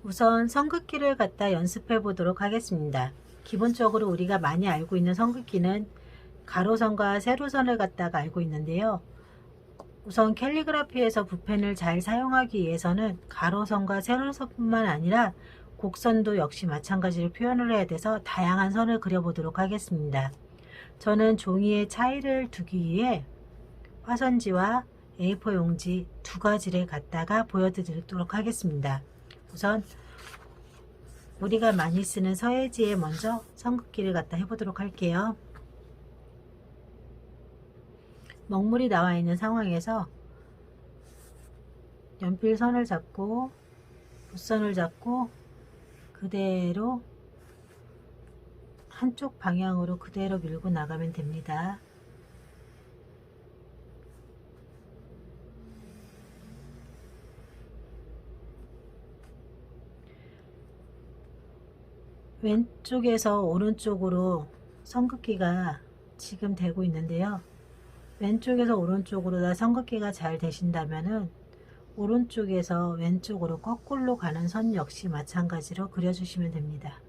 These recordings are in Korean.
우선 선긋기를 갖다 연습해 보도록 하겠습니다. 기본적으로 우리가 많이 알고 있는 선긋기는 가로선과 세로선을 갖다가 알고 있는데요. 우선 캘리그라피에서 붓펜을 잘 사용하기 위해서는 가로선과 세로선뿐만 아니라 곡선도 역시 마찬가지로 표현을 해야 돼서 다양한 선을 그려 보도록 하겠습니다. 저는 종이에 차이를 두기 위해 화선지와 A4 용지 두 가지를 갖다가 보여드리도록 하겠습니다. 우선 우리가 많이 쓰는 서예지에 먼저 선긋기를 갖다 해보도록 할게요. 먹물이 나와 있는 상황에서 연필선을 잡고 붓선을 잡고 그대로 한쪽 방향으로 그대로 밀고 나가면 됩니다. 왼쪽에서 오른쪽으로 선긋기가 지금 되고 있는데요. 왼쪽에서 오른쪽으로 선긋기가 잘 되신다면은 오른쪽에서 왼쪽으로 거꾸로 가는 선 역시 마찬가지로 그려주시면 됩니다.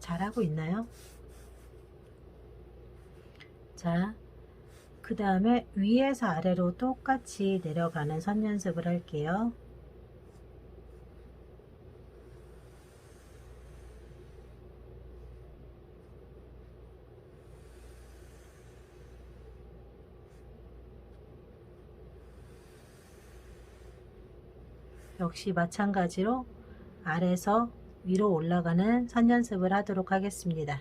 잘하고 있나요? 자, 그 다음에 위에서 아래로 똑같이 내려가는 선 연습을 할게요. 역시 마찬가지로 아래에서 위로 올라가는 선 연습을 하도록 하겠습니다.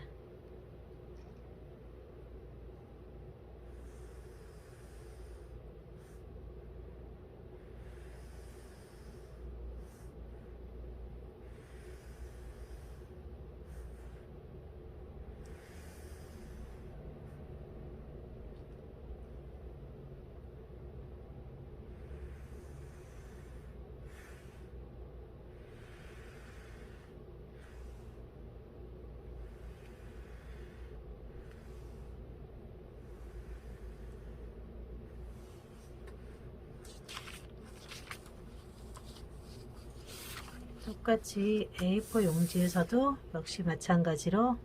똑같이 A4 용지에서도 역시 마찬가지로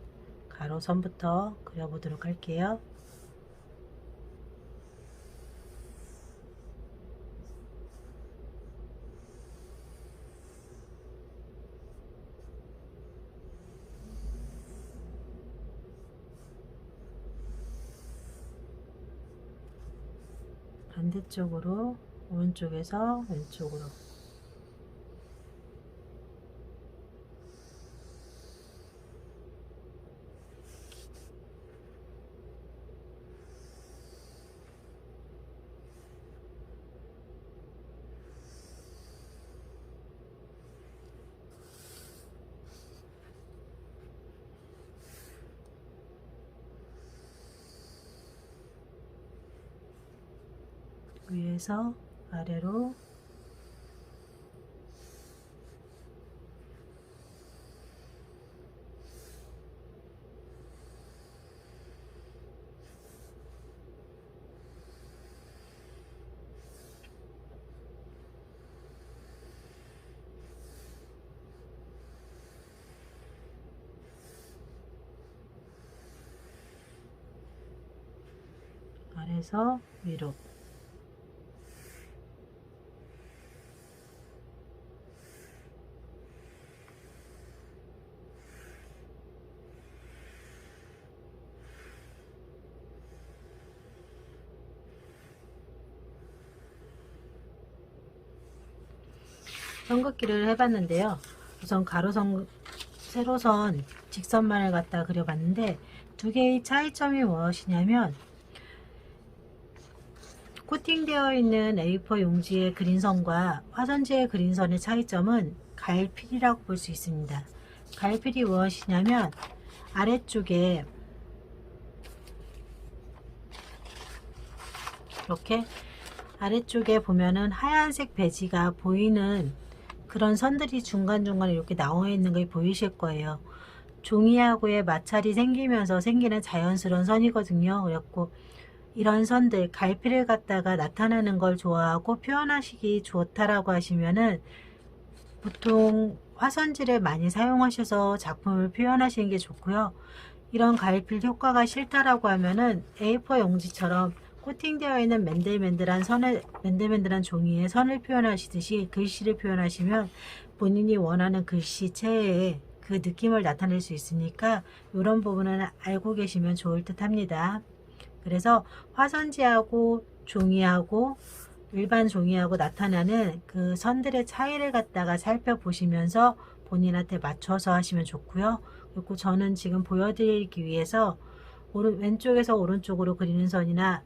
가로선부터 그려보도록 할게요. 반대쪽으로 오른쪽에서 왼쪽으로 위에서 아래로 아래서 위로 선긋기를 해봤는데요. 우선 가로선, 세로선, 직선만을 갖다 그려봤는데 두 개의 차이점이 무엇이냐면 코팅되어 있는 A4 용지의 그린 선과 화선지의 그린 선의 차이점은 갈필이라고 볼 수 있습니다. 갈필이 무엇이냐면 아래쪽에 이렇게 아래쪽에 보면은 하얀색 배지가 보이는 그런 선들이 중간중간에 이렇게 나와 있는 걸 보이실 거예요. 종이하고의 마찰이 생기면서 생기는 자연스러운 선이거든요. 그래갖고 이런 선들, 갈피를 갖다가 나타내는 걸 좋아하고 표현하시기 좋다라고 하시면은 보통 화선지를 많이 사용하셔서 작품을 표현하시는 게 좋고요. 이런 갈필 효과가 싫다라고 하면은 A4 용지처럼 코팅되어 있는 맨들맨들한 종이에 선을 표현하시듯이 글씨를 표현하시면 본인이 원하는 글씨체의 그 느낌을 나타낼 수 있으니까 이런 부분은 알고 계시면 좋을 듯 합니다. 그래서 화선지하고 종이하고 일반 종이하고 나타나는 그 선들의 차이를 갖다가 살펴보시면서 본인한테 맞춰서 하시면 좋고요. 그리고 저는 지금 보여드리기 위해서 왼쪽에서 오른쪽으로 그리는 선이나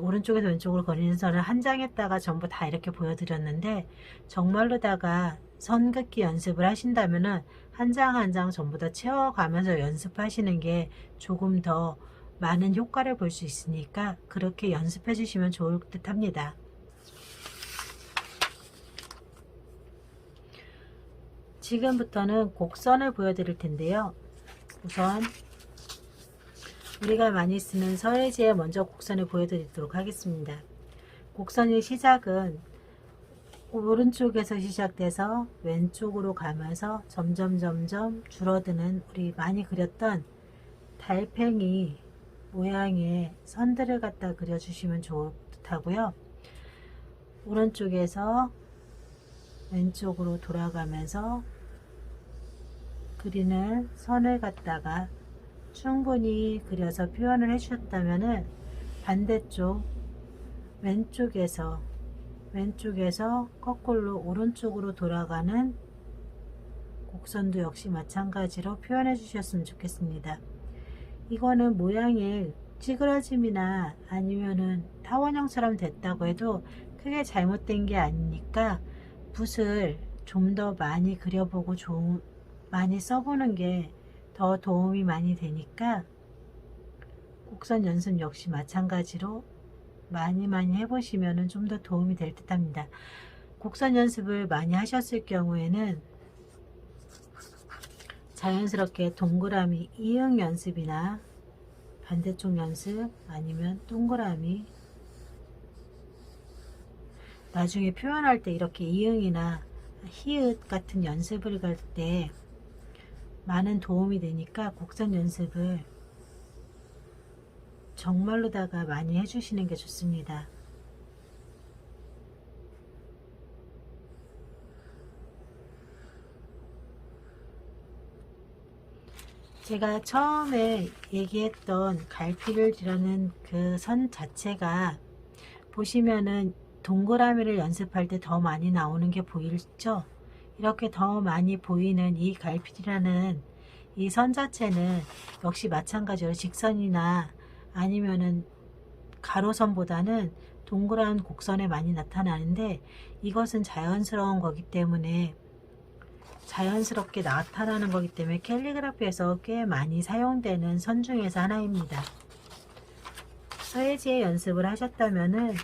오른쪽에서 왼쪽으로 그리는 선을 한 장에다가 전부 다 이렇게 보여드렸는데, 정말로다가 선 긋기 연습을 하신다면은 한 장 한 장 전부 다 채워가면서 연습하시는 게 조금 더 많은 효과를 볼 수 있으니까 그렇게 연습해 주시면 좋을 듯 합니다. 지금부터는 곡선을 보여드릴 텐데요. 우선 우리가 많이 쓰는 서예지에 먼저 곡선을 보여드리도록 하겠습니다. 곡선의 시작은 오른쪽에서 시작돼서 왼쪽으로 가면서 점점 줄어드는, 우리 많이 그렸던 달팽이 모양의 선들을 갖다 그려주시면 좋을 듯 하고요. 오른쪽에서 왼쪽으로 돌아가면서 그리는 선을 갖다가 충분히 그려서 표현을 해주셨다면은 반대쪽 왼쪽에서 거꾸로 오른쪽으로 돌아가는 곡선도 역시 마찬가지로 표현해 주셨으면 좋겠습니다. 이거는 모양이 찌그러짐이나 아니면은 타원형처럼 됐다고 해도 크게 잘못된 게 아니니까 붓을 좀 더 많이 그려보고 많이 써보는 게 더 도움이 많이 되니까 곡선 연습 역시 마찬가지로 많이 해보시면 좀 더 도움이 될 듯 합니다. 곡선 연습을 많이 하셨을 경우에는 자연스럽게 동그라미 이응 연습이나 반대쪽 연습, 아니면 동그라미, 나중에 표현할 때 이렇게 이응이나 히읗 같은 연습을 갈 때 많은 도움이 되니까 곡선 연습을 정말로다가 많이 해주시는 게 좋습니다. 제가 처음에 얘기했던 갈피를이라는 그 선 자체가 보시면은 동그라미를 연습할 때 더 많이 나오는 게 보이죠? 이렇게 더 많이 보이는 이 갈피라는 이 선 자체는 역시 마찬가지로 직선이나 아니면은 가로선보다는 동그란 곡선에 많이 나타나는데, 이것은 자연스러운 거기 때문에 자연스럽게 나타나는 거기 때문에 캘리그라피에서 꽤 많이 사용되는 선 중에서 하나입니다. 서예지의 연습을 하셨다면은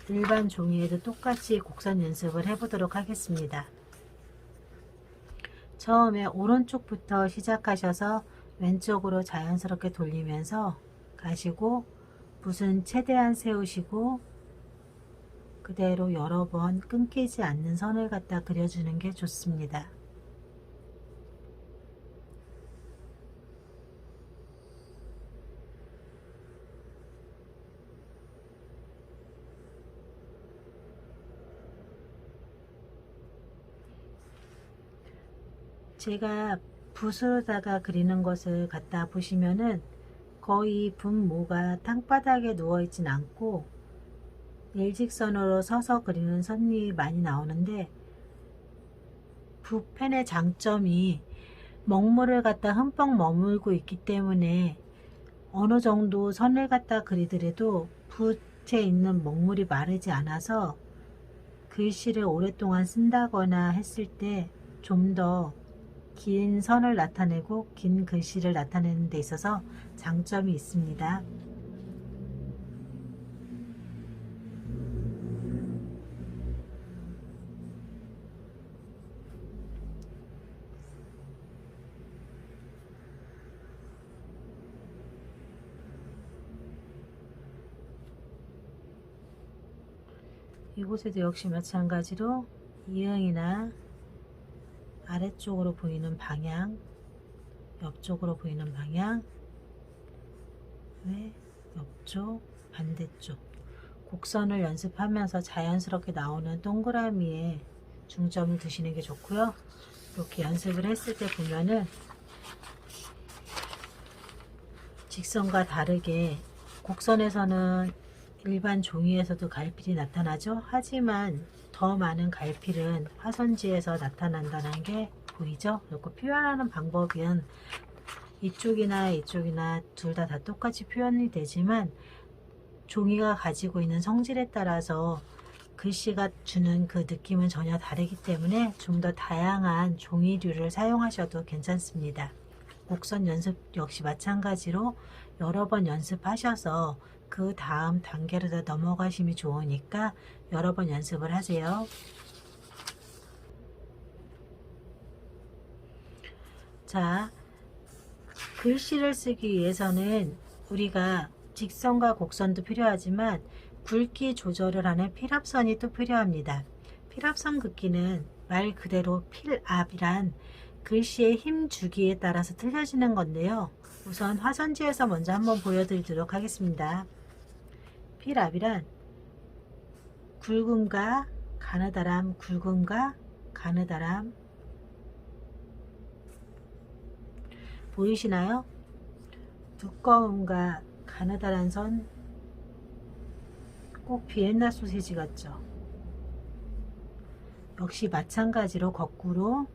일반 종이에도 똑같이 곡선 연습을 해보도록 하겠습니다. 처음에 오른쪽부터 시작하셔서 왼쪽으로 자연스럽게 돌리면서 가시고 붓은 최대한 세우시고 그대로 여러 번 끊기지 않는 선을 갖다 그려주는 게 좋습니다. 제가 붓으로다가 그리는 것을 갖다 보시면은 거의 붓모가 땅바닥에 누워 있진 않고 일직선으로 서서 그리는 선이 많이 나오는데, 붓펜의 장점이 먹물을 갖다 흠뻑 머물고 있기 때문에 어느 정도 선을 갖다 그리더라도 붓에 있는 먹물이 마르지 않아서 글씨를 오랫동안 쓴다거나 했을 때 좀 더 긴 선을 나타내고 긴 글씨를 나타내는 데 있어서 장점이 있습니다. 이곳에도 역시 마찬가지로 이응이나 아래쪽으로 보이는 방향, 옆쪽으로 보이는 방향, 옆쪽, 반대쪽 곡선을 연습하면서 자연스럽게 나오는 동그라미에 중점을 두시는 게 좋고요. 이렇게 연습을 했을 때 보면은 직선과 다르게 곡선에서는 일반 종이에서도 갈필이 나타나죠. 하지만 더 많은 갈필은 화선지에서 나타난다는 게 보이죠. 그리고 표현하는 방법은 이쪽이나 이쪽이나 둘 다 똑같이 표현이 되지만 종이가 가지고 있는 성질에 따라서 글씨가 주는 그 느낌은 전혀 다르기 때문에 좀 더 다양한 종이류를 사용하셔도 괜찮습니다. 곡선 연습 역시 마찬가지로 여러 번 연습하셔서 그 다음 단계로 더 넘어가심이 좋으니까 여러 번 연습을 하세요. 자, 글씨를 쓰기 위해서는 우리가 직선과 곡선도 필요하지만 굵기 조절을 하는 필압선이 또 필요합니다. 필압선 긋기는 말 그대로 필압이란 글씨의 힘 주기에 따라서 틀려지는 건데요. 우선 화선지에서 먼저 한번 보여드리도록 하겠습니다. 필압이란 굵음과 가느다람, 굵음과 가느다람 보이시나요? 두꺼움과 가느다란 선, 꼭 비엔나 소시지 같죠? 역시 마찬가지로 거꾸로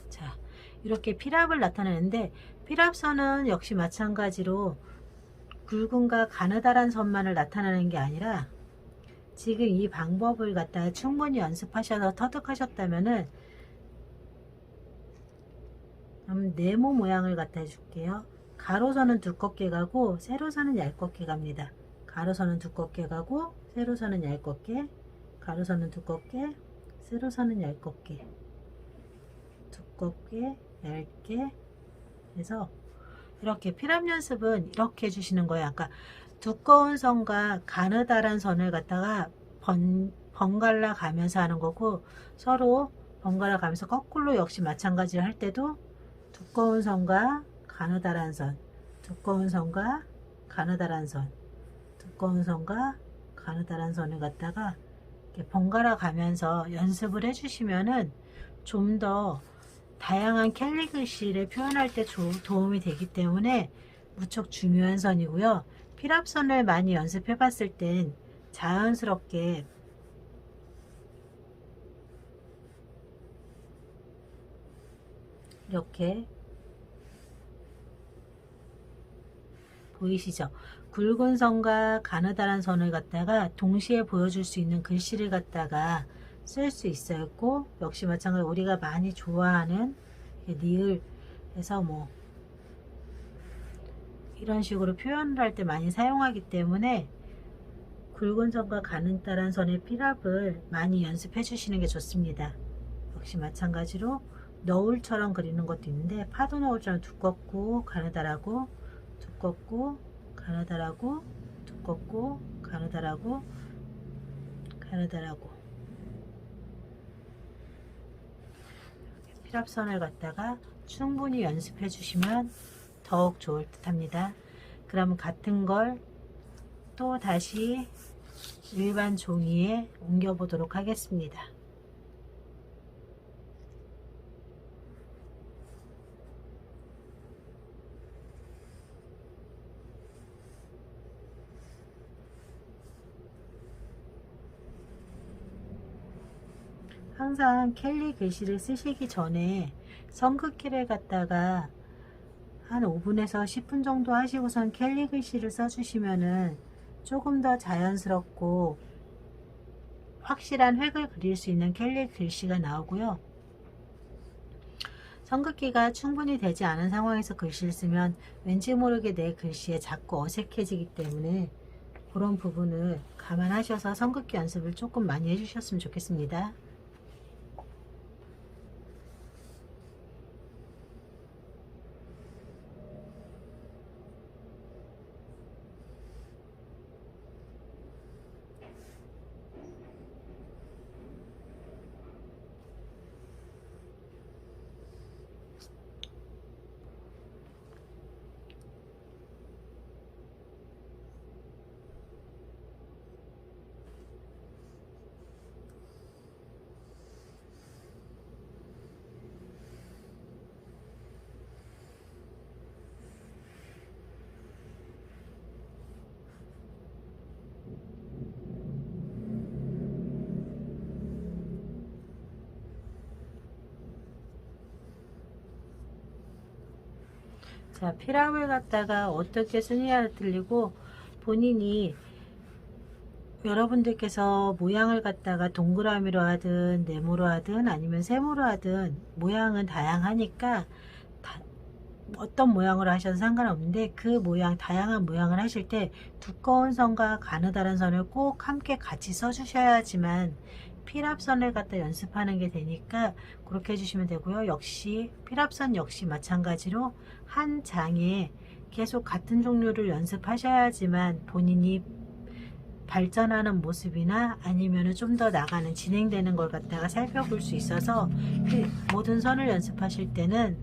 자, 이렇게 필압을 나타내는데 필압선은 역시 마찬가지로 굵음과 가느다란 선만을 나타내는 게 아니라 지금 이 방법을 갖다가 충분히 연습하셔서 터득하셨다면은 네모 모양을 갖다 해줄게요. 가로선은 두껍게 가고 세로선은 얇게 갑니다. 가로선은 두껍게 가고 세로선은 얇게, 가로선은 두껍게, 세로선은 얇게, 두껍게, 얇게 해서 이렇게 필압 연습은 이렇게 해주시는 거예요. 아까 두꺼운 선과 가느다란 선을 갖다가 번갈아 가면서 하는 거고, 서로 번갈아 가면서 거꾸로 역시 마찬가지를 할 때도 두꺼운 선과 가느다란 선, 두꺼운 선과 가느다란 선, 두꺼운 선과 가느다란 선을 갖다가 이렇게 번갈아 가면서 연습을 해주시면은 좀 더 다양한 캘리글씨를 표현할 때 도움이 되기 때문에 무척 중요한 선이고요. 필압선을 많이 연습해 봤을 땐 자연스럽게 이렇게 보이시죠? 굵은 선과 가느다란 선을 갖다가 동시에 보여줄 수 있는 글씨를 갖다가 쓸 수 있었고, 역시 마찬가지로 우리가 많이 좋아하는 니을에서 뭐 이런 식으로 표현을 할 때 많이 사용하기 때문에 굵은 선과 가느다란 선의 필압을 많이 연습해 주시는 게 좋습니다. 역시 마찬가지로 너울처럼 그리는 것도 있는데 파도 너울처럼 두껍고 가느다라고, 두껍고 가느다라고, 두껍고 가느다라고, 가느다라고 필압선을 갖다가 충분히 연습해 주시면 더욱 좋을 듯 합니다. 그럼 같은 걸 또 다시 일반 종이에 옮겨 보도록 하겠습니다. 항상 캘리 글씨를 쓰시기 전에 선긋기를 갖다가 한 5분에서 10분 정도 하시고선 캘리 글씨를 써주시면은 조금 더 자연스럽고 확실한 획을 그릴 수 있는 캘리 글씨가 나오고요. 선긋기가 충분히 되지 않은 상황에서 글씨를 쓰면 왠지 모르게 내 글씨에 자꾸 어색해지기 때문에 그런 부분을 감안하셔서 선긋기 연습을 조금 많이 해주셨으면 좋겠습니다. 자, 피랍을 갖다가 어떻게 순위를 들리고 본인이 여러분들께서 모양을 갖다가 동그라미로 하든 네모로 하든 아니면 세모로 하든 모양은 다양하니까 어떤 모양으로 하셔도 상관없는데 그 모양 다양한 모양을 하실 때 두꺼운 선과 가느다란 선을 꼭 함께 같이 써주셔야지만 피랍선을 갖다 연습하는 게 되니까 그렇게 해주시면 되고요. 역시 피랍선 역시 마찬가지로 한 장에 계속 같은 종류를 연습하셔야지만 본인이 발전하는 모습이나 아니면 좀 더 나가는 진행되는 걸 갖다가 살펴볼 수 있어서 모든 선을 연습하실 때는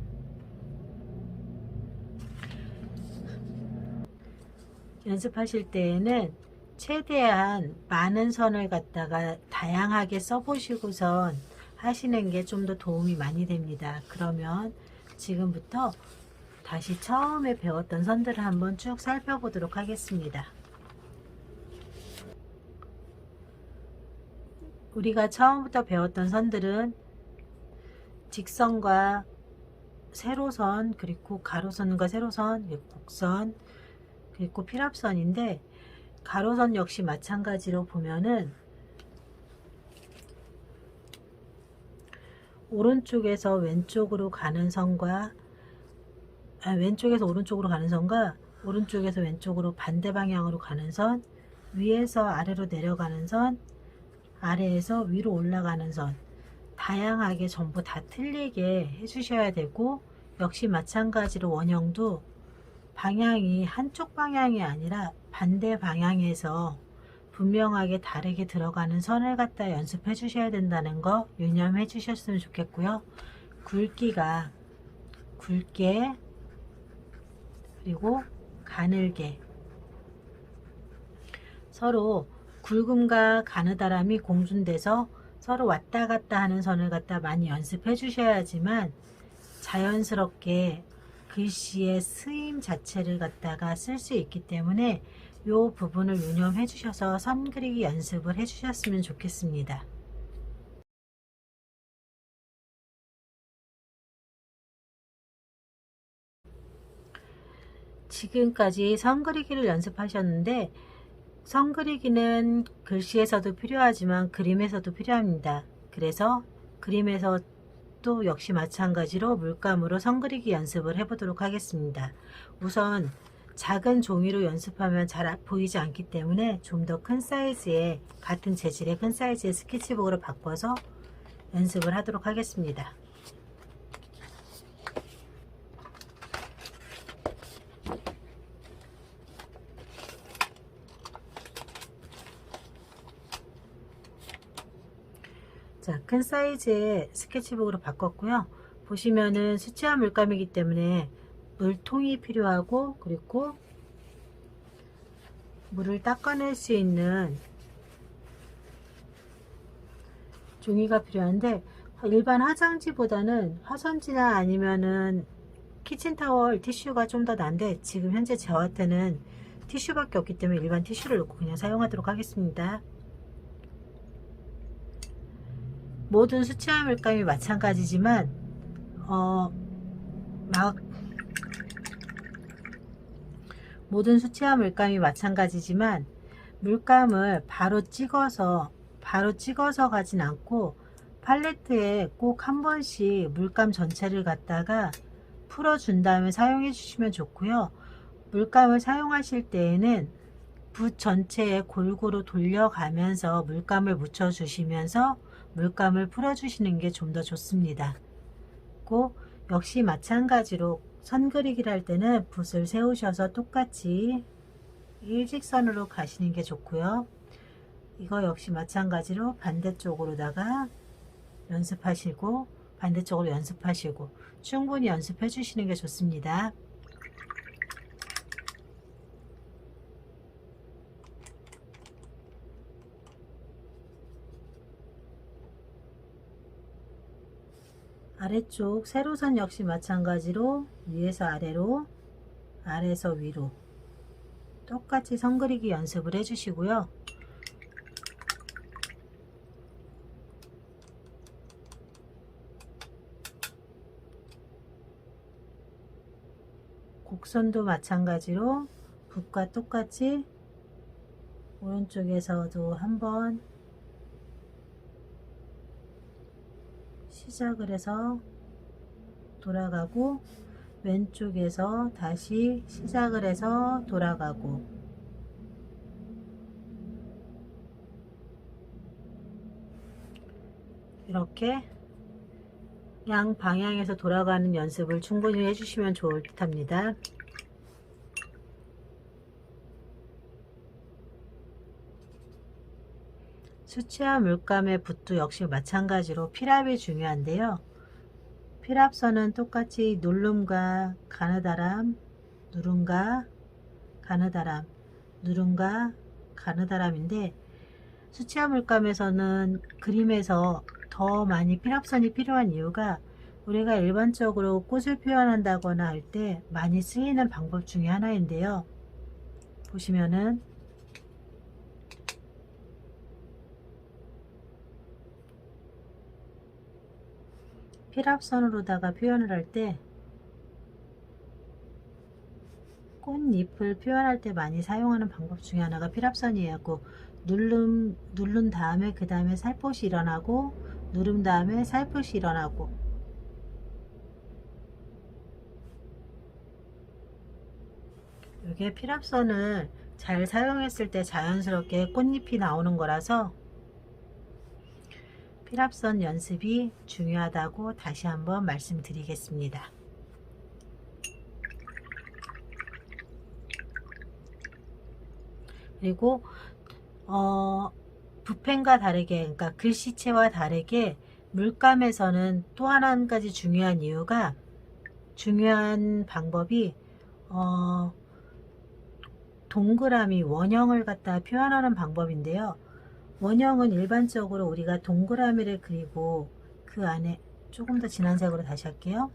최대한 많은 선을 갖다가 다양하게 써보시고선 하시는 게 좀 더 도움이 많이 됩니다. 그러면 지금부터 다시 처음에 배웠던 선들을 한번 쭉 살펴보도록 하겠습니다. 우리가 처음부터 배웠던 선들은 직선과 세로선, 그리고 가로선과 세로선, 곡선, 그리고 피랍선인데 가로선 역시 마찬가지로 보면은 오른쪽에서 왼쪽으로 가는 선과 왼쪽에서 오른쪽으로 가는 선과 오른쪽에서 왼쪽으로 반대 방향으로 가는 선, 위에서 아래로 내려가는 선, 아래에서 위로 올라가는 선, 다양하게 전부 다 틀리게 해주셔야 되고, 역시 마찬가지로 원형도 방향이 한쪽 방향이 아니라 반대 방향에서 분명하게 다르게 들어가는 선을 갖다 연습해 주셔야 된다는 거 유념해 주셨으면 좋겠고요. 굵기가 굵게 그리고 가늘게 서로 굵음과 가느다람이 공존돼서 서로 왔다 갔다 하는 선을 갖다 많이 연습해 주셔야지만 자연스럽게 글씨의 쓰임 자체를 갖다가 쓸 수 있기 때문에 이 부분을 유념해 주셔서 선 그리기 연습을 해 주셨으면 좋겠습니다. 지금까지 선 그리기를 연습하셨는데 선 그리기는 글씨에서도 필요하지만 그림에서도 필요합니다. 그래서 그림에서 또 역시 마찬가지로 물감으로 선 그리기 연습을 해보도록 하겠습니다. 우선 작은 종이로 연습하면 잘 보이지 않기 때문에 좀 더 큰 사이즈의 같은 재질의 큰 사이즈의 스케치북으로 바꿔서 연습을 하도록 하겠습니다. 자, 큰 사이즈의 스케치북으로 바꿨고요. 보시면은 수채화 물감이기 때문에 물통이 필요하고 그리고 물을 닦아낼 수 있는 종이가 필요한데 일반 화장지보다는 화선지나 아니면은 키친타월 티슈가 좀 더 난데 지금 현재 저한테는 티슈밖에 없기 때문에 일반 티슈를 놓고 그냥 사용하도록 하겠습니다. 모든 수채화 물감이 마찬가지지만 모든 수채화 물감이 마찬가지지만 물감을 바로 찍어서 가진 않고 팔레트에 꼭 한 번씩 물감 전체를 갖다가 풀어준 다음에 사용해 주시면 좋고요. 물감을 사용하실 때에는 붓 전체에 골고루 돌려가면서 물감을 묻혀 주시면서 물감을 풀어 주시는 게 좀 더 좋습니다. 꼭 역시 마찬가지로 선 그리기를 할 때는 붓을 세우셔서 똑같이 일직선으로 가시는 게 좋고요. 이거 역시 마찬가지로 반대쪽으로다가 연습하시고 반대쪽으로 연습하시고 충분히 연습해 주시는 게 좋습니다. 아래쪽 세로선 역시 마찬가지로 위에서 아래로 아래에서 위로 똑같이 선 그리기 연습을 해 주시고요. 앞선도 마찬가지로 붓과 똑같이 오른쪽에서도 한번 시작을 해서 돌아가고, 왼쪽에서 다시 시작을 해서 돌아가고, 이렇게 양 방향에서 돌아가는 연습을 충분히 해주시면 좋을 듯 합니다. 수채화 물감의 붓도 역시 마찬가지로 필압이 중요한데요. 필압선은 똑같이 누름과 가느다람, 누름과 가느다람, 누름과 가느다람인데, 수채화 물감에서는 그림에서 더 많이 필압선이 필요한 이유가 우리가 일반적으로 꽃을 표현한다거나 할 때 많이 쓰이는 방법 중에 하나인데요. 보시면은 필압선으로다가 표현을 할 때, 꽃잎을 표현할 때 많이 사용하는 방법 중에 하나가 필압선이에요. 누른 다음에 그 다음에 살포시 일어나고, 누른 다음에 살포시 일어나고, 이게 필압선을 잘 사용했을 때 자연스럽게 꽃잎이 나오는 거라서 필압선 연습이 중요하다고 다시 한번 말씀드리겠습니다. 그리고 붓펜과 다르게, 그러니까 글씨체와 다르게 물감에서는 또 한 가지 중요한 방법이 동그라미, 원형을 갖다 표현하는 방법인데요. 원형은 일반적으로 우리가 동그라미를 그리고 그 안에 조금 더 진한 색으로 다시 할게요.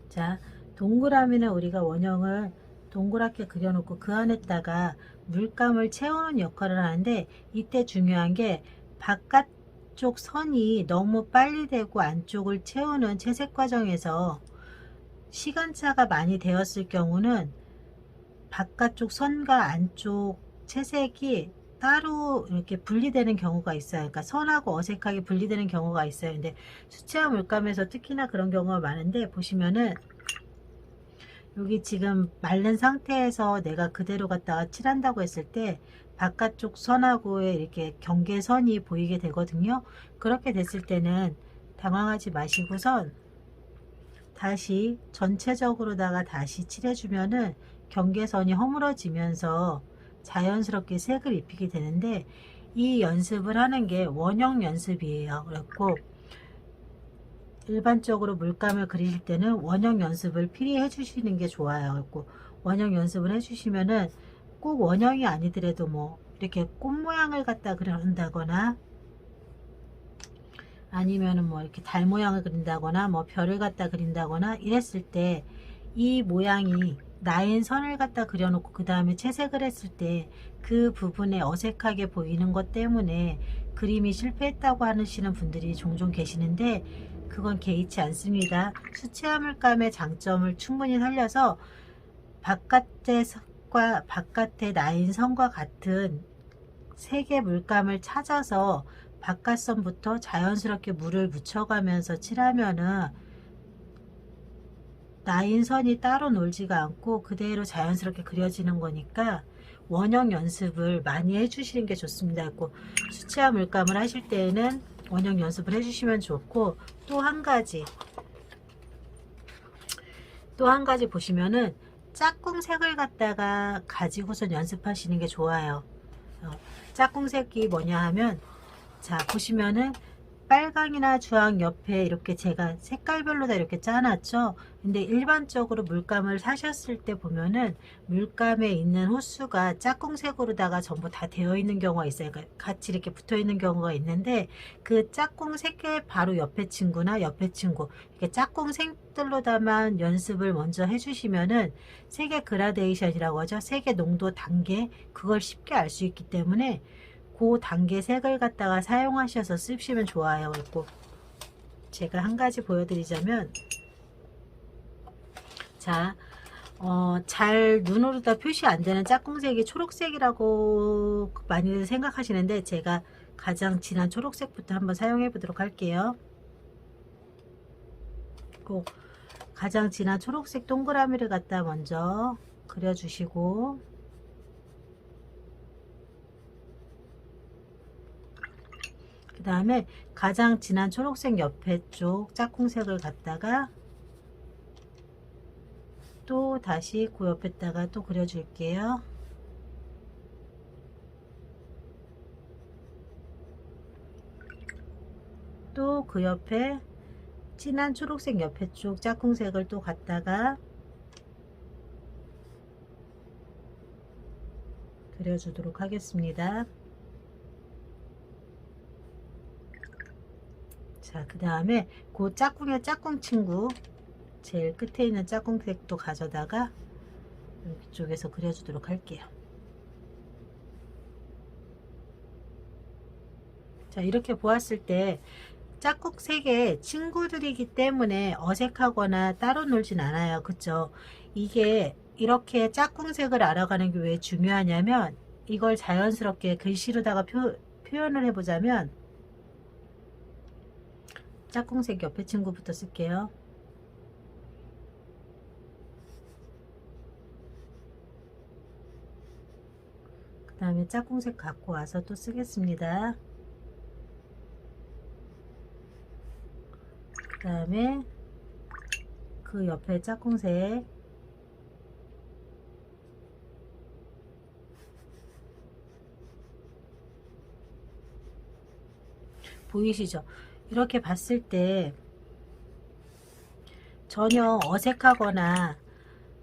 자, 동그라미는 우리가 원형을 동그랗게 그려놓고 그 안에다가 물감을 채우는 역할을 하는데, 이때 중요한 게 바깥쪽 선이 너무 빨리 되고 안쪽을 채우는 채색 과정에서 시간차가 많이 되었을 경우는 바깥쪽 선과 안쪽 채색이 따로 이렇게 분리되는 경우가 있어요. 그러니까 선하고 어색하게 분리되는 경우가 있어요. 근데 수채화 물감에서 특히나 그런 경우가 많은데, 보시면은 여기 지금 마른 상태에서 내가 그대로 갖다가 칠한다고 했을 때 바깥쪽 선하고의 이렇게 경계선이 보이게 되거든요. 그렇게 됐을 때는 당황하지 마시고선 다시 전체적으로다가 다시 칠해주면은 경계선이 허물어지면서 자연스럽게 색을 입히게 되는데, 이 연습을 하는 게 원형 연습이에요. 그래서 일반적으로 물감을 그리실 때는 원형 연습을 필히 해주시는 게 좋아요. 그래서 원형 연습을 해주시면은 꼭 원형이 아니더라도 뭐 이렇게 꽃 모양을 갖다 그린다거나, 아니면은 뭐 이렇게 달 모양을 그린다거나 뭐 별을 갖다 그린다거나 이랬을 때 이 모양이 나인 선을 갖다 그려놓고 그 다음에 채색을 했을 때 그 부분에 어색하게 보이는 것 때문에 그림이 실패했다고 하시는 분들이 종종 계시는데, 그건 개의치 않습니다. 수채화 물감의 장점을 충분히 살려서 바깥의 색과 바깥의 나인 선과 같은 색의 물감을 찾아서 바깥선부터 자연스럽게 물을 묻혀가면서 칠하면은 나인 선이 따로 놀지가 않고 그대로 자연스럽게 그려지는 거니까 원형 연습을 많이 해주시는 게 좋습니다. 수채화 물감을 하실 때에는 원형 연습을 해주시면 좋고, 또 한 가지 보시면은 짝꿍색을 갖다가 가지고서 연습하시는 게 좋아요. 짝꿍색이 뭐냐 하면, 자 보시면은 빨강이나 주황 옆에 이렇게 제가 색깔별로 다 이렇게 짜놨죠. 근데 일반적으로 물감을 사셨을 때 보면은 물감에 있는 호수가 짝꿍색으로다가 전부 다 되어 있는 경우가 있어요. 그러니까 같이 이렇게 붙어 있는 경우가 있는데, 그 짝꿍색의 바로 옆에 친구나 옆에 친구, 이렇게 짝꿍색들로다만 연습을 먼저 해주시면은 색의 그라데이션이라고 하죠. 색의 농도 단계, 그걸 쉽게 알 수 있기 때문에 그 단계 색을 갖다가 사용하셔서 쓰시면 좋아요. 그리고 제가 한 가지 보여드리자면, 자, 잘 눈으로 다 표시 안 되는 짝꿍색이 초록색이라고 많이들 생각하시는데, 제가 가장 진한 초록색부터 한번 사용해 보도록 할게요. 꼭 가장 진한 초록색 동그라미를 갖다 먼저 그려주시고, 그 다음에 가장 진한 초록색 옆에 쪽 짝꿍색을 갖다가 또 다시 그 옆에다가 또 그려줄게요. 또 그 옆에 진한 초록색 옆에 쪽 짝꿍색을 또 갖다가 그려주도록 하겠습니다. 자, 그 다음에 그 짝꿍의 짝꿍 친구 제일 끝에 있는 짝꿍색도 가져다가 이쪽에서 그려주도록 할게요. 자, 이렇게 보았을 때 짝꿍색의 친구들이기 때문에 어색하거나 따로 놀진 않아요. 그쵸? 이게 이렇게 짝꿍색을 알아가는 게 왜 중요하냐면, 이걸 자연스럽게 글씨로다가 표현을 해보자면, 짝꿍색 옆에 친구부터 쓸게요. 그 다음에 짝꿍색 갖고 와서 또 쓰겠습니다. 그 다음에 그 옆에 짝꿍색 보이시죠? 이렇게 봤을 때 전혀 어색하거나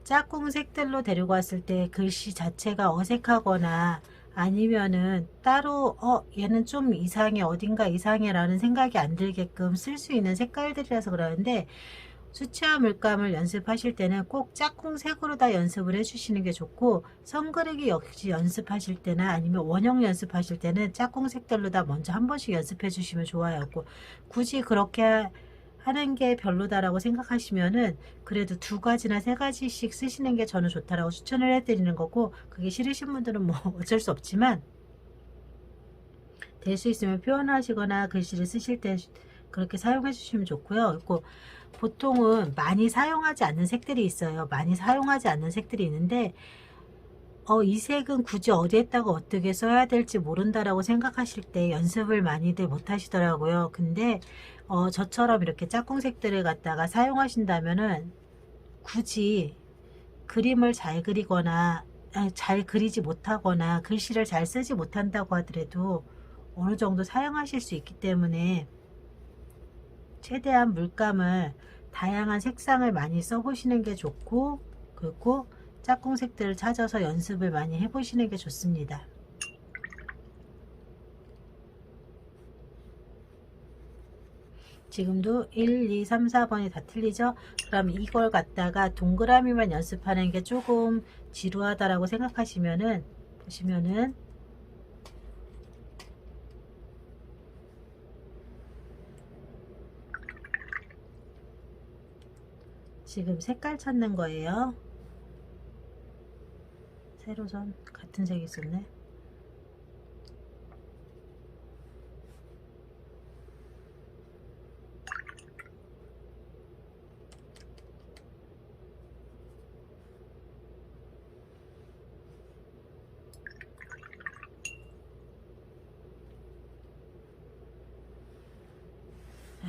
짝꿍색들로 데리고 왔을 때 글씨 자체가 어색하거나 아니면은 따로 얘는 좀 이상해, 어딘가 이상해 라는 생각이 안 들게끔 쓸 수 있는 색깔들이라서 그러는데, 수채화 물감을 연습하실 때는 꼭 짝꿍색으로 다 연습을 해주시는 게 좋고, 선그리기 역시 연습하실 때나 아니면 원형 연습하실 때는 짝꿍색들로 다 먼저 한 번씩 연습해 주시면 좋아요. 굳이 그렇게 하는 게 별로다라고 생각하시면은 그래도 2가지나 3가지씩 쓰시는 게 저는 좋다라고 추천을 해드리는 거고, 그게 싫으신 분들은 뭐 어쩔 수 없지만 될 수 있으면 표현하시거나 글씨를 쓰실 때 그렇게 사용해 주시면 좋고요. 그리고 보통은 많이 사용하지 않는 색들이 있어요. 많이 사용하지 않는 색들이 있는데, 이 색은 굳이 어디에다가 어떻게 써야 될지 모른다라고 생각하실 때 연습을 많이들 못 하시더라고요. 근데 저처럼 이렇게 짝꿍색들을 갖다가 사용하신다면은 굳이 그림을 잘 그리거나 잘 그리지 못하거나 글씨를 잘 쓰지 못한다고 하더라도 어느 정도 사용하실 수 있기 때문에 최대한 물감을 다양한 색상을 많이 써보시는 게 좋고, 그리고 짝꿍색들을 찾아서 연습을 많이 해보시는 게 좋습니다. 지금도 1, 2, 3, 4번이 다 틀리죠? 그럼 이걸 갖다가 동그라미만 연습하는 게 조금 지루하다라고 생각하시면은, 보시면은 지금 색깔 찾는 거예요. 세로선 같은 색이 있었네.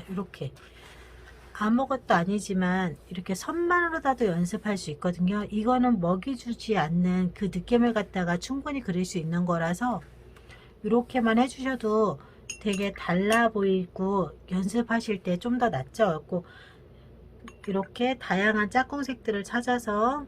이렇게 아무것도 아니지만 이렇게 선만으로라도 연습할 수 있거든요. 이거는 먹이 주지 않는 그 느낌을 갖다가 충분히 그릴 수 있는 거라서 이렇게만 해주셔도 되게 달라 보이고 연습하실 때 좀 더 낫죠. 이렇게 다양한 짝꿍색들을 찾아서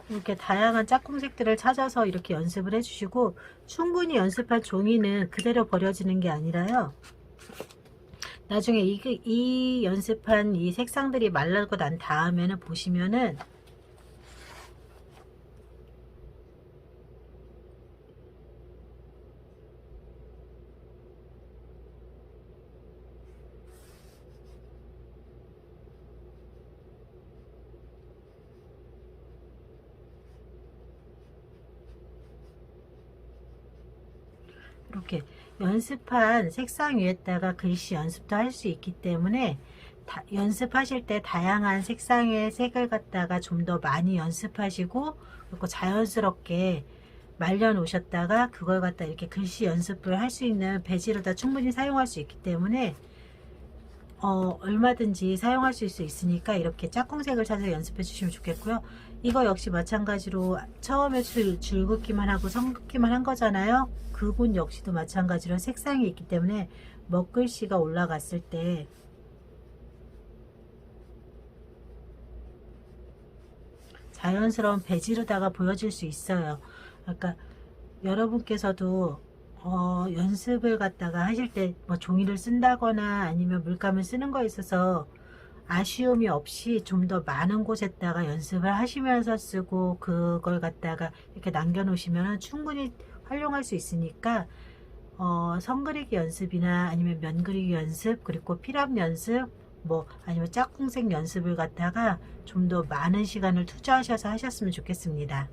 이렇게 다양한 짝꿍색들을 찾아서 이렇게 연습을 해주시고, 충분히 연습한 종이는 그대로 버려지는 게 아니라요, 나중에 이 연습한 이 색상들이 말라고 난 다음에는 보시면은 이렇게 연습한 색상 위에다가 글씨 연습도 할 수 있기 때문에, 연습하실 때 다양한 색상의 색을 갖다가 좀 더 많이 연습하시고, 그리고 자연스럽게 말려 놓으셨다가 그걸 갖다 이렇게 글씨 연습을 할 수 있는 배지로 다 충분히 사용할 수 있기 때문에 얼마든지 사용할 수 있으니까 이렇게 짝꿍색을 찾아서 연습해 주시면 좋겠고요. 이거 역시 마찬가지로 처음에 줄 긋기만 하고 선 긋기만 한 거잖아요. 그곳 역시도 마찬가지로 색상이 있기 때문에 먹글씨가 올라갔을 때 자연스러운 배지로다가 보여질 수 있어요. 그러니까 여러분께서도 연습을 갖다가 하실 때 뭐 종이를 쓴다거나 아니면 물감을 쓰는 거에 있어서 아쉬움이 없이 좀 더 많은 곳에다가 연습을 하시면서 쓰고, 그걸 갖다가 이렇게 남겨 놓으시면 충분히 활용할 수 있으니까 선 그리기 연습이나 아니면 면 그리기 연습, 그리고 필압 연습, 뭐 아니면 짝꿍색 연습을 갖다가 좀 더 많은 시간을 투자하셔서 하셨으면 좋겠습니다.